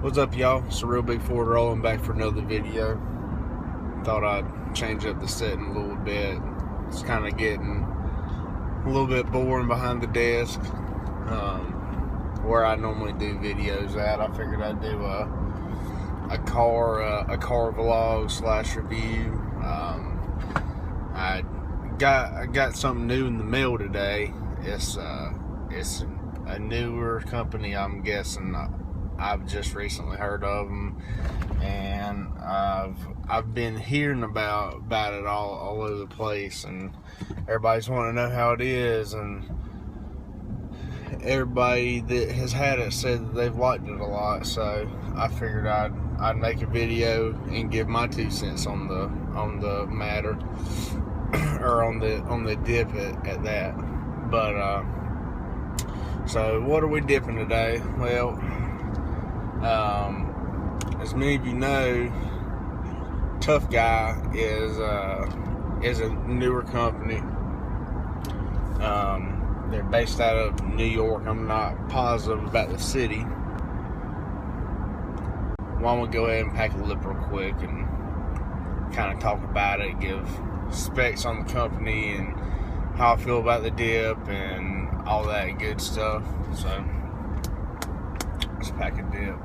What's up, y'all? It's a Real Big Ford rolling back for another video. Thought I'd change up the setting a little bit. It's kind of getting a little bit boring behind the desk. Where I normally do videos at, I figured I'd do a car vlog / review. I got something new in the mail today. It's a newer company, I'm guessing. I've just recently heard of them, and I've been hearing about it all over the place, and everybody's wanting to know how it is, and everybody that has had it said that they've liked it a lot. So I figured I'd make a video and give my 2 cents on the matter, or on the dip at that. But so what are we dipping today? Well, as many of you know, Tough Guy is a newer company. They're based out of New York. I'm not positive about the city. Well, I'm gonna go ahead and pack a lip real quick and kind of talk about it, give specs on the company and how I feel about the dip and all that good stuff. So let's pack a dip.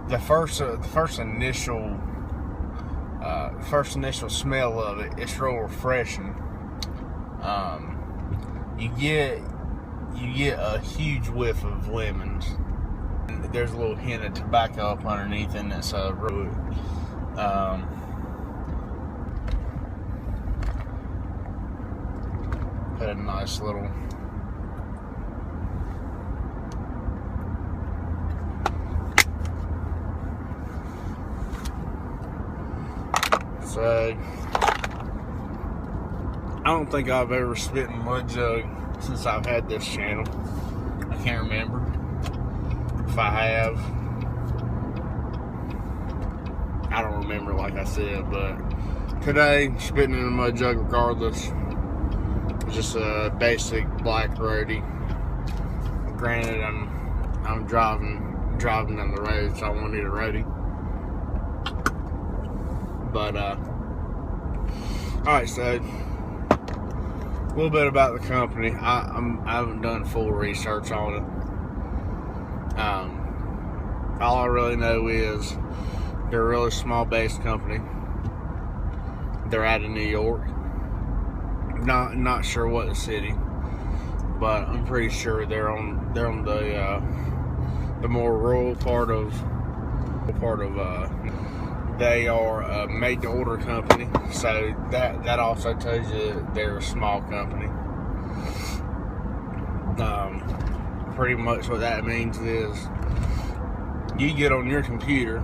The first initial smell of it, it's real refreshing. You get a huge whiff of lemons. There's a little hint of tobacco up underneath, and it's real. Put a nice little. So, I don't think I've ever spit in a mud jug since I've had this channel. I can't remember if I have. I don't remember, like I said, but today, spitting in a mud jug regardless. Just a basic black roadie. Granted, I'm driving down the road, so I won't need a roadie. But alright, so a little bit about the company. I haven't done full research on it. All I really know is they're a really small based company. They're out of New York. Not sure what the city, but I'm pretty sure they're on the more rural part of. They are a made-to-order company, so that also tells you they're a small company. Pretty much what that means is you get on your computer,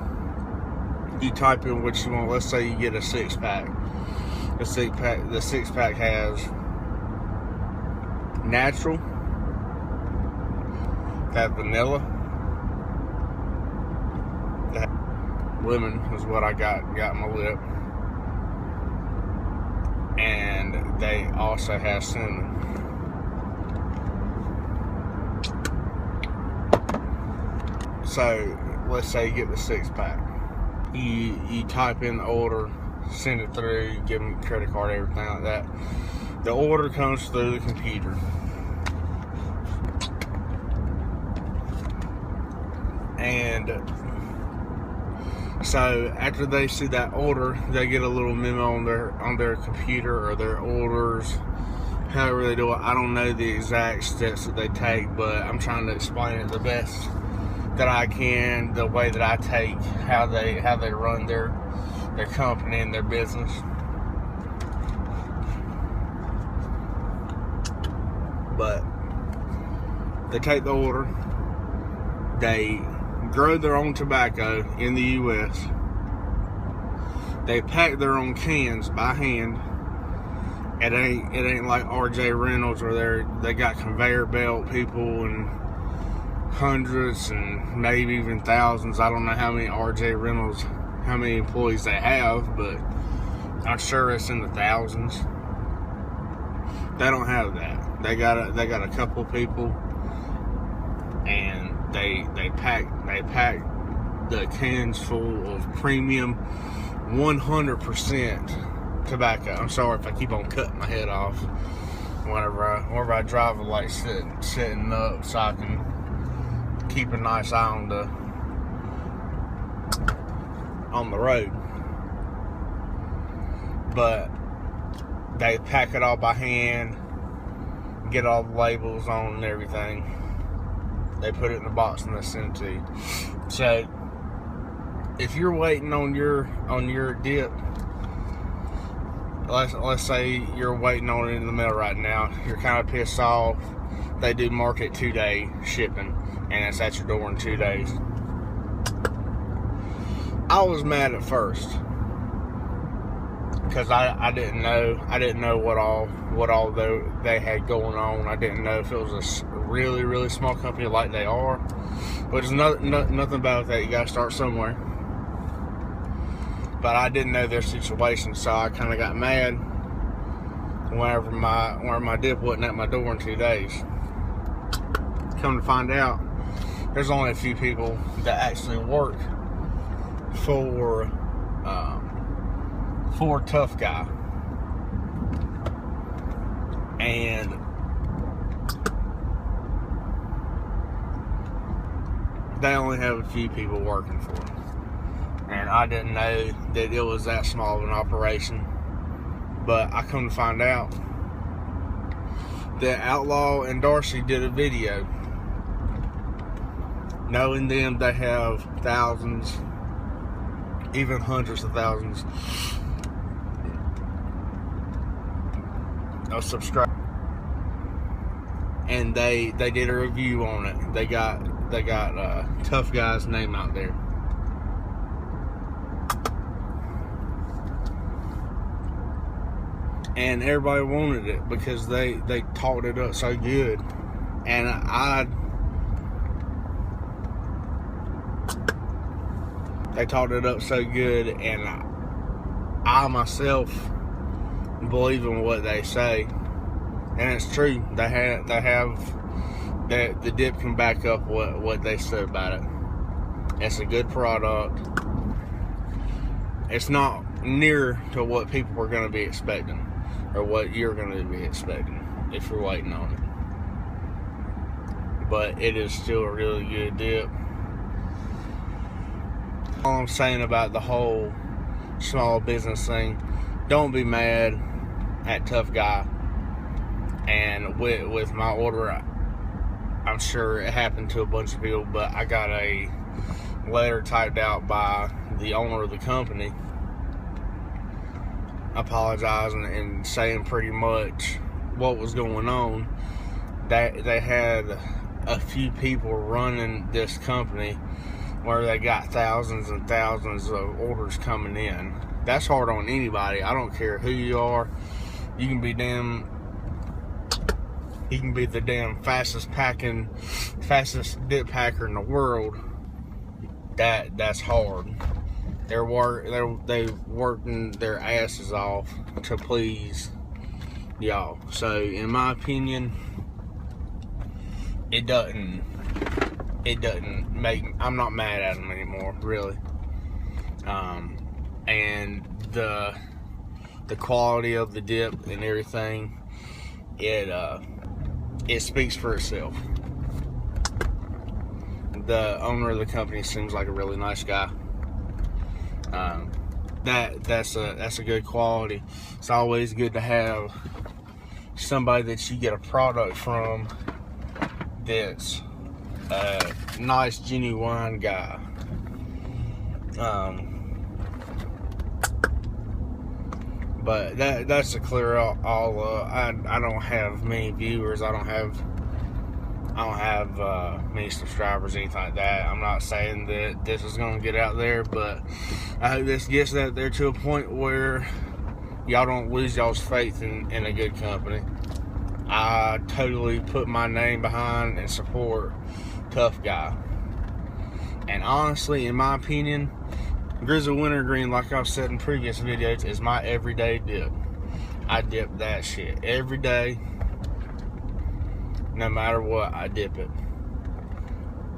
you type in what you want. Let's say you get a 6-pack. The 6-pack has natural, got vanilla. Lemon is what I got in my lip, and they also have cinnamon. So let's say you get the 6-pack, you type in the order, send it through, give them a credit card, everything like that. The order comes through the computer, and so after they see that order, they get a little memo on their computer, or their orders, however they do it. I don't know the exact steps that they take, but I'm trying to explain it the best that I can, the way that I take, how they run their company and their business. But they take the order, they grow their own tobacco in the U.S. They pack their own cans by hand. It ain't like RJ Reynolds where they got conveyor belt people and hundreds and maybe even thousands. I don't know how many RJ Reynolds, how many employees they have, but I'm sure it's in the thousands. They don't have that. They got a couple people, they pack the cans full of premium 100% tobacco. I'm sorry if I keep on cutting my head off whenever I drive a light sitting up, so I can keep a nice eye on the road. But they pack it all by hand, get all the labels on and everything. They put it in the box and they send it to you. So if you're waiting on your dip, let's say you're waiting on it in the mail right now, you're kind of pissed off. They do market 2-day shipping, and it's at your door in 2 days. I was mad at first because I didn't know what all they had going on. I didn't know if it was a really, really small company like they are. But there's nothing about that. You gotta start somewhere. But I didn't know their situation, so I kind of got mad whenever my dip wasn't at my door in 2 days. Come to find out, there's only a few people that actually work for Tough Guy, and they only have a few people working for them. And I didn't know that it was that small of an operation. But I come to find out that Outlaw and Darcy did a video. Knowing them, they have thousands, even hundreds of thousands of subscribers. And they did a review on it. They got Tough Guy's name out there. And everybody wanted it because they talked it up so good. And they talked it up so good, and I myself believe in what they say. And it's true. They have that the dip can back up what they said about it. It's a good product. It's not near to what people are going to be expecting, or what you're going to be expecting if you're waiting on it. But it is still a really good dip. All I'm saying about the whole small business thing, don't be mad at Tough Guy. And with my order, I'm sure it happened to a bunch of people, but I got a letter typed out by the owner of the company apologizing and saying pretty much what was going on. That they had a few people running this company where they got thousands and thousands of orders coming in. That's hard on anybody. I don't care who you are. You can be the damn fastest dip packer in the world. That's hard. They're working their asses off to please y'all. So in my opinion, it doesn't make, I'm not mad at them anymore, really. And the quality of the dip and everything, it speaks for itself. The owner of the company seems like a really nice guy. That's a good quality. It's always good to have somebody that you get a product from that's a nice, genuine guy. But that's to clear all I don't have many viewers. I don't have many subscribers, anything like that. I'm not saying that this is going to get out there, but I hope this gets out there to a point where y'all don't lose y'all's faith in a good company. I totally put my name behind and support Tough Guy. And honestly, in my opinion, Grizzly Wintergreen, like I've said in previous videos, is my everyday dip. I dip that shit every day. No matter what, I dip it.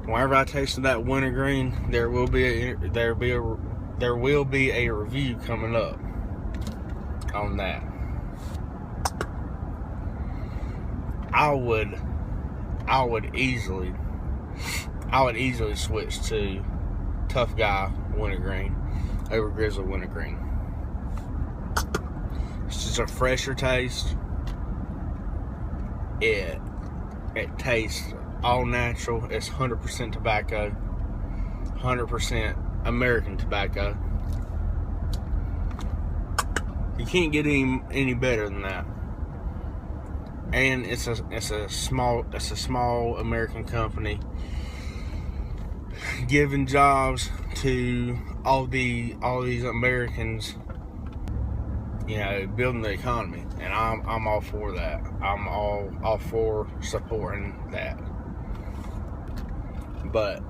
whenever I tasted that wintergreen, there will be a review coming up on that. I would easily switch to Tough Guy wintergreen over Grizzly wintergreen. It's just a fresher taste. It tastes all natural. It's 100% tobacco, 100% American tobacco. You can't get any better than that. And it's a small American company giving jobs to all these Americans, you know, building the economy, and I'm all for that. I'm all for supporting that. But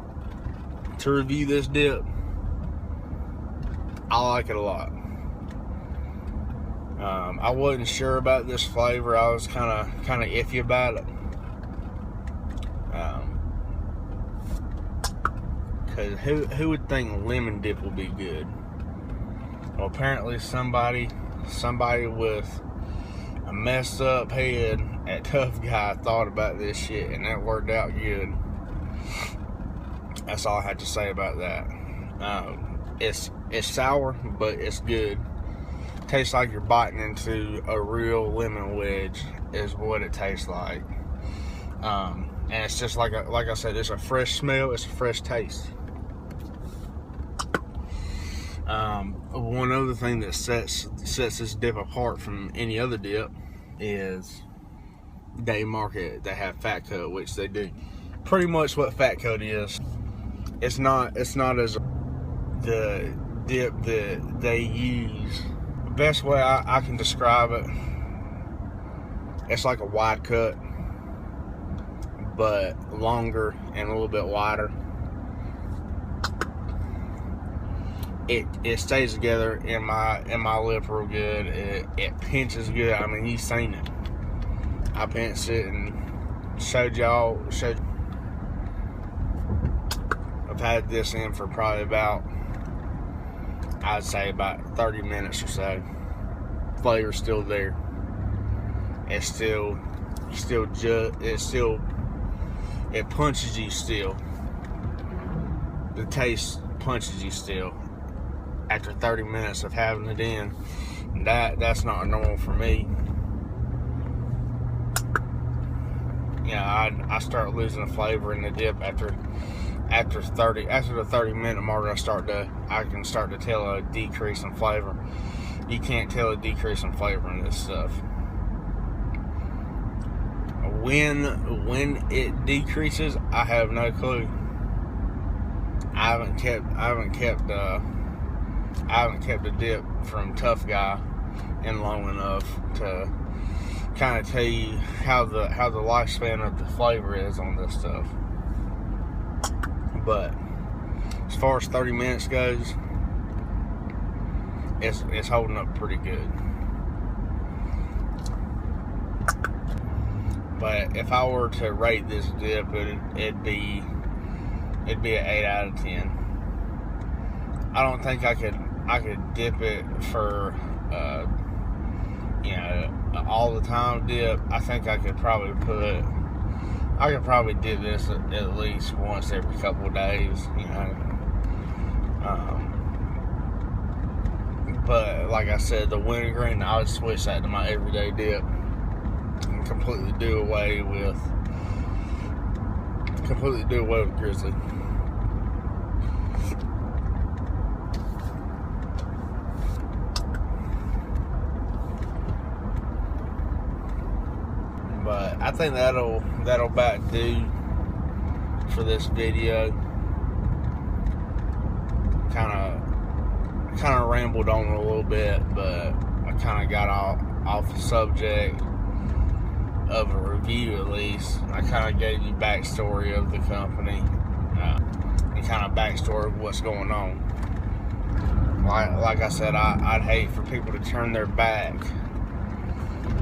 to review this dip, I like it a lot. I wasn't sure about this flavor. I was kind of iffy about it. Cause who would think lemon dip would be good? Well, apparently somebody with a messed up head at Tough Guy thought about this shit, and that worked out good. That's all I had to say about that. It's sour, but it's good. Tastes like you're biting into a real lemon wedge, is what it tastes like. And it's just like I said, it's a fresh smell, it's a fresh taste. One other thing that sets this dip apart from any other dip is they market, they have Fat Cut, which they do pretty much what Fat Cut is. It's not as the dip that they use. The best way I can describe it, it's like a wide cut, but longer and a little bit wider. It stays together in my lip real good. It pinches good. I mean, you've seen it. I pinched it and showed y'all. I've had this in for probably about, I'd say about 30 minutes or so. Flavor's still there. It punches you still. The taste punches you still. After 30 minutes of having it in, that's not normal for me. Yeah, I start losing the flavor in the dip after the 30 minute mark. I can start to tell a decrease in flavor. You can't tell a decrease in flavor in this stuff. When it decreases, I have no clue. I haven't kept a dip from Tough Guy in long enough to kind of tell you how the lifespan of the flavor is on this stuff. But as far as 30 minutes goes, it's holding up pretty good. But if I were to rate this dip, it'd be an 8 out of 10. I don't think I could dip it for all the time dip. I think I could probably dip this at least once every couple of days, you know. But like I said, the wintergreen, I would switch that to my everyday dip and completely do away with Grizzly. But I think that'll about do for this video. Kind of rambled on a little bit, but I kind of got off the subject of a review at least. I kind of gave you backstory of the company and kind of backstory of what's going on. Like I said, I'd hate for people to turn their back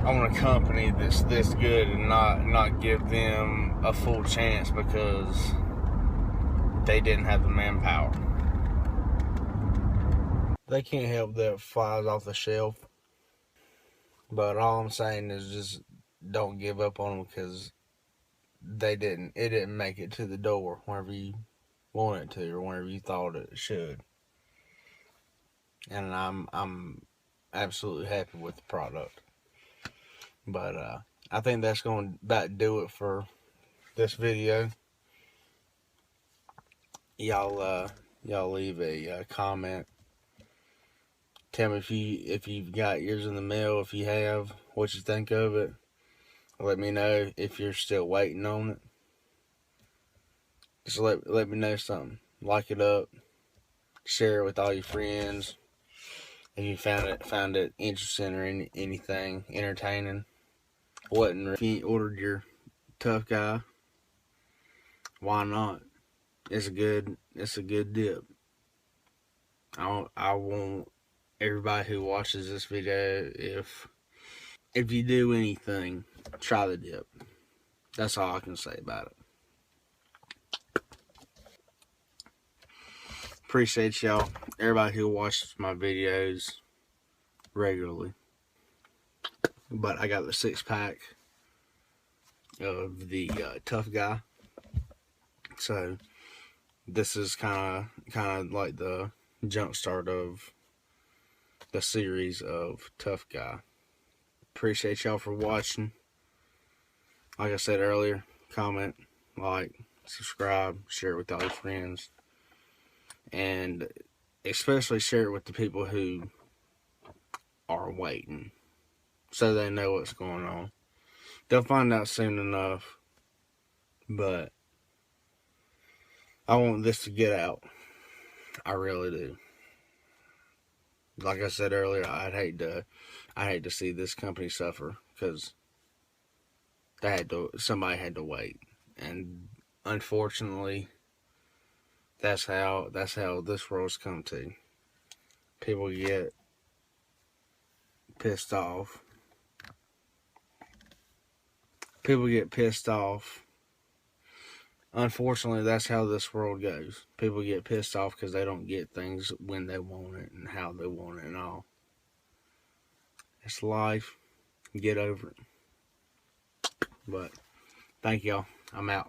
on a company that's this good and not give them a full chance because they didn't have the manpower. They can't help that it flies off the shelf. But all I'm saying is just don't give up on them, because it didn't make it to the door whenever you want it to, or whenever you thought it should. And I'm absolutely happy with the product. But I think that's going to about do it for this video. Y'all leave a comment. Tell me if you've got yours in the mail. If you have, what you think of it. Let me know if you're still waiting on it. Just let me know something. Like it up. Share it with all your friends. If you found it interesting or anything entertaining. If you ordered your Tough Guy, why not? It's a good dip. I want everybody who watches this video, if you do anything, try the dip. That's all I can say about it. Appreciate y'all, everybody who watches my videos regularly. But I got the 6-pack of the Tough Guy. So this is kind of like the jump start of the series of Tough Guy. Appreciate y'all for watching. Like I said earlier, comment, like, subscribe, share it with all your friends, and especially share it with the people who are waiting, so they know what's going on. They'll find out soon enough, but I want this to get out. I really do. Like I said earlier, I'd hate to see this company suffer, because somebody had to wait, and unfortunately, that's how this world's come to. People get pissed off. Unfortunately, that's how this world goes. People get pissed off because they don't get things when they want it and how they want it and all. It's life. Get over it. But thank y'all. I'm out.